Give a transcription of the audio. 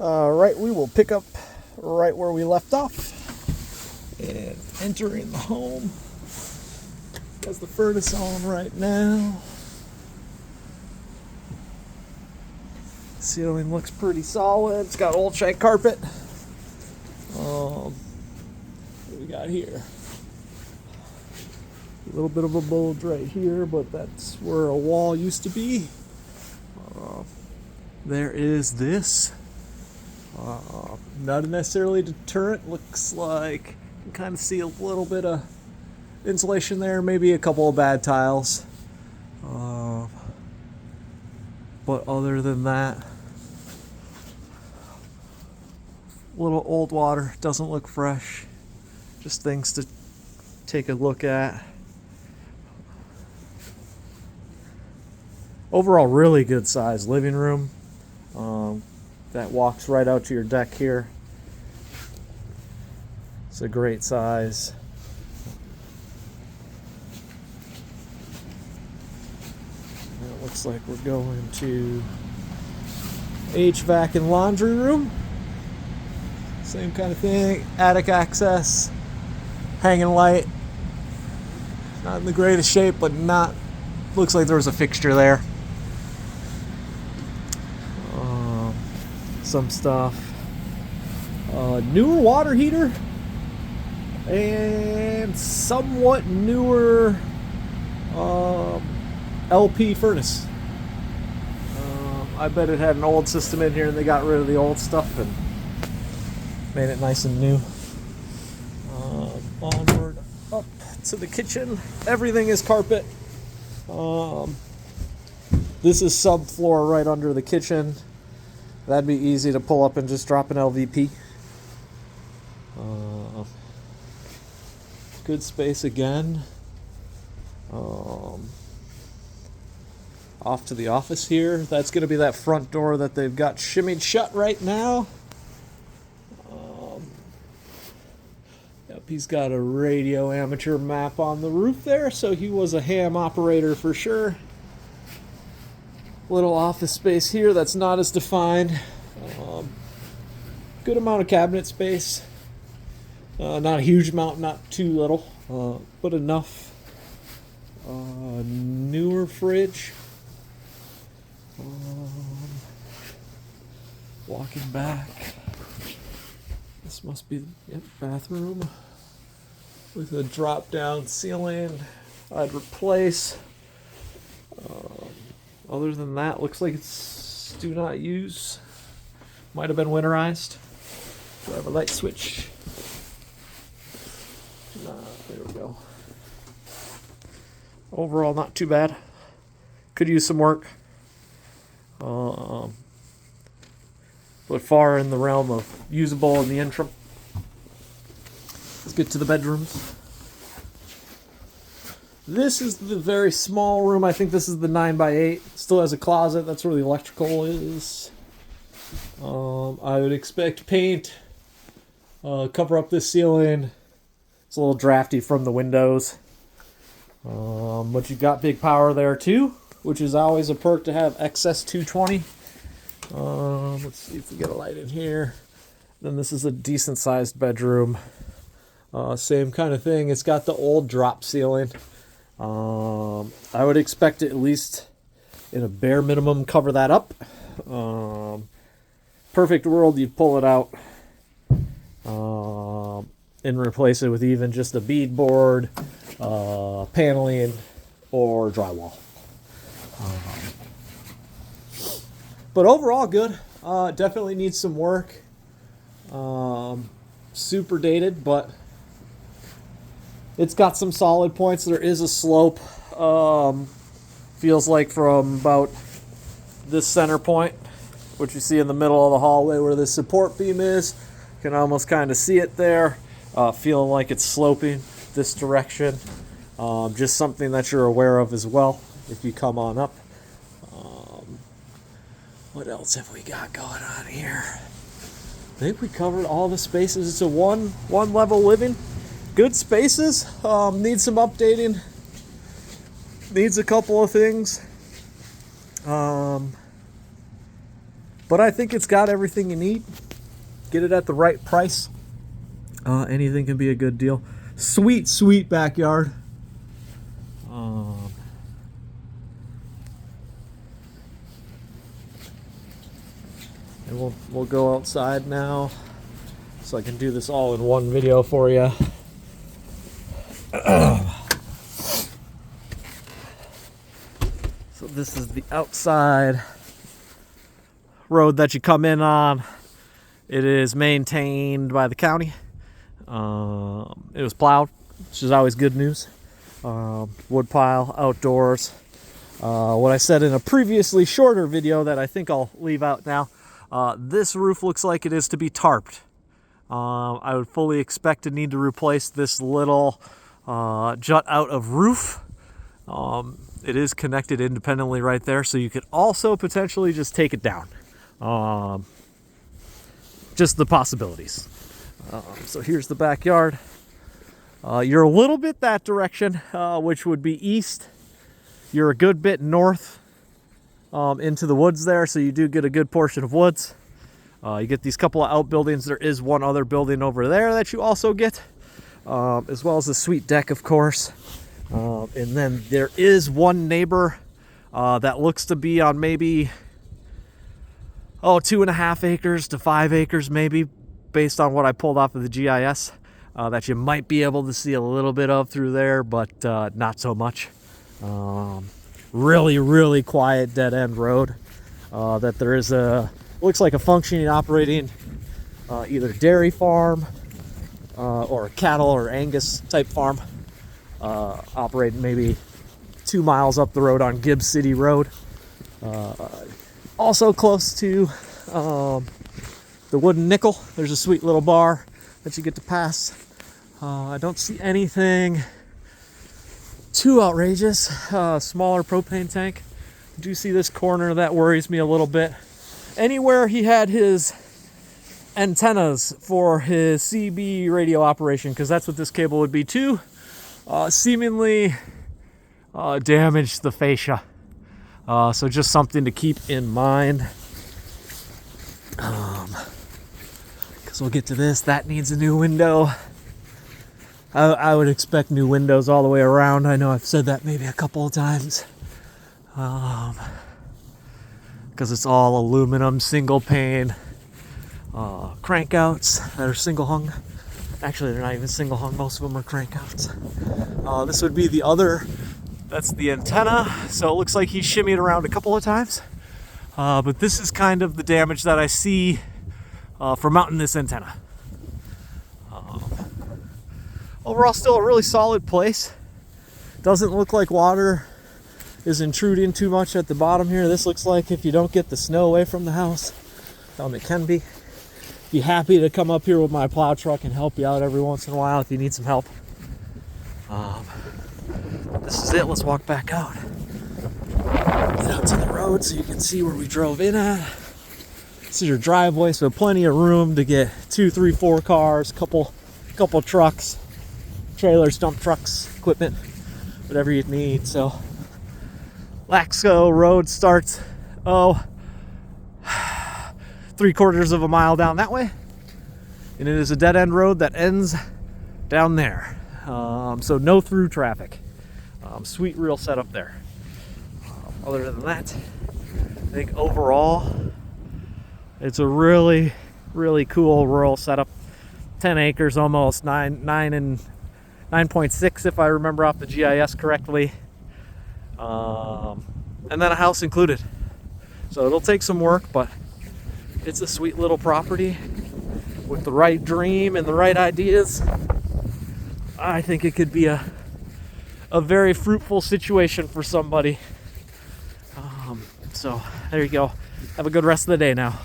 Alright, we will pick up right where we left off. And entering the home. Has the furnace on right now. Ceiling looks pretty solid. It's got old shag carpet. What we got here? A little bit of a bulge right here, but that's where a wall used to be. There is this. Not necessarily a deterrent. Looks like you can kind of see a little bit of insulation there. Maybe a couple of bad tiles. But other than that, little old water. Doesn't look fresh. Just things to take a look at. Overall, really good size living room. That walks right out to your deck here. It's a great size. And it looks like we're going to HVAC and laundry room. Same kind of thing. Attic access. Hanging light. Not in the greatest shape, but not. Looks like there was a fixture there. Some stuff. Newer water heater and somewhat newer LP furnace. I bet it had an old system in here and they got rid of the old stuff and made it nice and new. Onward up to the kitchen. Everything is carpet. This is subfloor right under the kitchen. That'd be easy to pull up and just drop an LVP. Good space again. Off to the office here. That's going to be that front door that they've got shimmied shut right now. Yep, he's got a radio amateur map on the roof there, so he was a ham operator for sure. Little office space here that's not as defined. Good amount of cabinet space. Not a huge amount, not too little, but enough. Newer fridge. Walking back. This must be the bathroom with a drop-down ceiling. I'd replace. Other than that, looks like it's do not use. Might have been winterized. Do I have a light switch? Nah, there we go. Overall, not too bad. Could use some work. But far in the realm of usable in the interim. Let's get to the bedrooms. This is the very small room. I think this is the 9x8. Still has a closet. That's where the electrical is. I would expect paint. Cover up this ceiling. It's a little drafty from the windows. But you've got big power there too, which is always a perk to have excess 220. Let's see if we get a light in here. Then this is a decent sized bedroom. Same kind of thing. It's got the old drop ceiling. I would expect it at least in a bare minimum cover that up. Perfect world, you'd pull it out and replace it with even just a beadboard, paneling, or drywall. But overall, good. Definitely needs some work. Super dated, but it's got some solid points. There is a slope. Feels like from about this center point, which you see in the middle of the hallway where the support beam is. You can almost kind of see it there. Feeling like it's sloping this direction. Just something that you're aware of as well if you come on up. What else have we got going on here? I think we covered all the spaces. It's a one level living. Good spaces. Needs some updating. Needs a couple of things. But I think it's got everything you need. Get it at the right price. Anything can be a good deal. Sweet, sweet backyard. And we'll go outside now, so I can do this all in one video for you. So this is the outside road that you come in on. It is maintained by the county. It was plowed, which is always good news. Wood pile, outdoors. What I said in a previously shorter video that I think I'll leave out now, this roof looks like it is to be tarped. I would fully expect to need to replace this little jut out of roof. It is connected independently right there, so you could also potentially just take it down. Just the possibilities. So here's the backyard. You're a little bit that direction, which would be east. You're a good bit north into the woods there, so you do get a good portion of woods. You get these couple of outbuildings. There is one other building over there that you also get, as well as a sweet deck, of course. And then there is one neighbor that looks to be on maybe 2.5 acres to 5 acres maybe, based on what I pulled off of the GIS, that you might be able to see a little bit of through there, but not so much. Really, really quiet dead end road. That there is looks like a functioning, operating either dairy farm or a cattle or Angus type farm, operating maybe 2 miles up the road on Gibbs City Road. Also close to the Wooden Nickel. There's a sweet little bar that you get to pass. I don't see anything too outrageous. Smaller propane tank. I do see this corner that worries me a little bit. Anywhere he had his antennas for his CB radio operation, because that's what this cable would be too, seemingly damaged the fascia. So just something to keep in mind. Because we'll get to this. That needs a new window. I would expect new windows all the way around. I know I've said that maybe a couple of times. Because it's all aluminum, single pane crankouts that are single hung. Actually, they're not even single hung. Most of them are crankouts. This would be the other. That's the antenna. So it looks like he shimmied around a couple of times. But this is kind of the damage that I see for mounting this antenna. Overall, still a really solid place. Doesn't look like water is intruding too much at the bottom here. This looks like if you don't get the snow away from the house, it can be. Be happy to come up here with my plow truck and help you out every once in a while if you need some help. This is it. Let's walk back out. Get out to the road so you can see where we drove in at. This is your driveway, so plenty of room to get 2, 3, 4 cars, couple trucks, trailers, dump trucks, equipment, whatever you need. So Laxo Road starts 3/4 of a mile down that way, and it is a dead end road that ends down there. So no through traffic. Sweet real setup there. Other than that, I think overall it's a really, really cool rural setup. 10 acres almost, 9.6 if I remember off the GIS correctly. And then a house included. So it'll take some work, but it's a sweet little property with the right dream and the right ideas. I think it could be a very fruitful situation for somebody. So there you go. Have a good rest of the day now.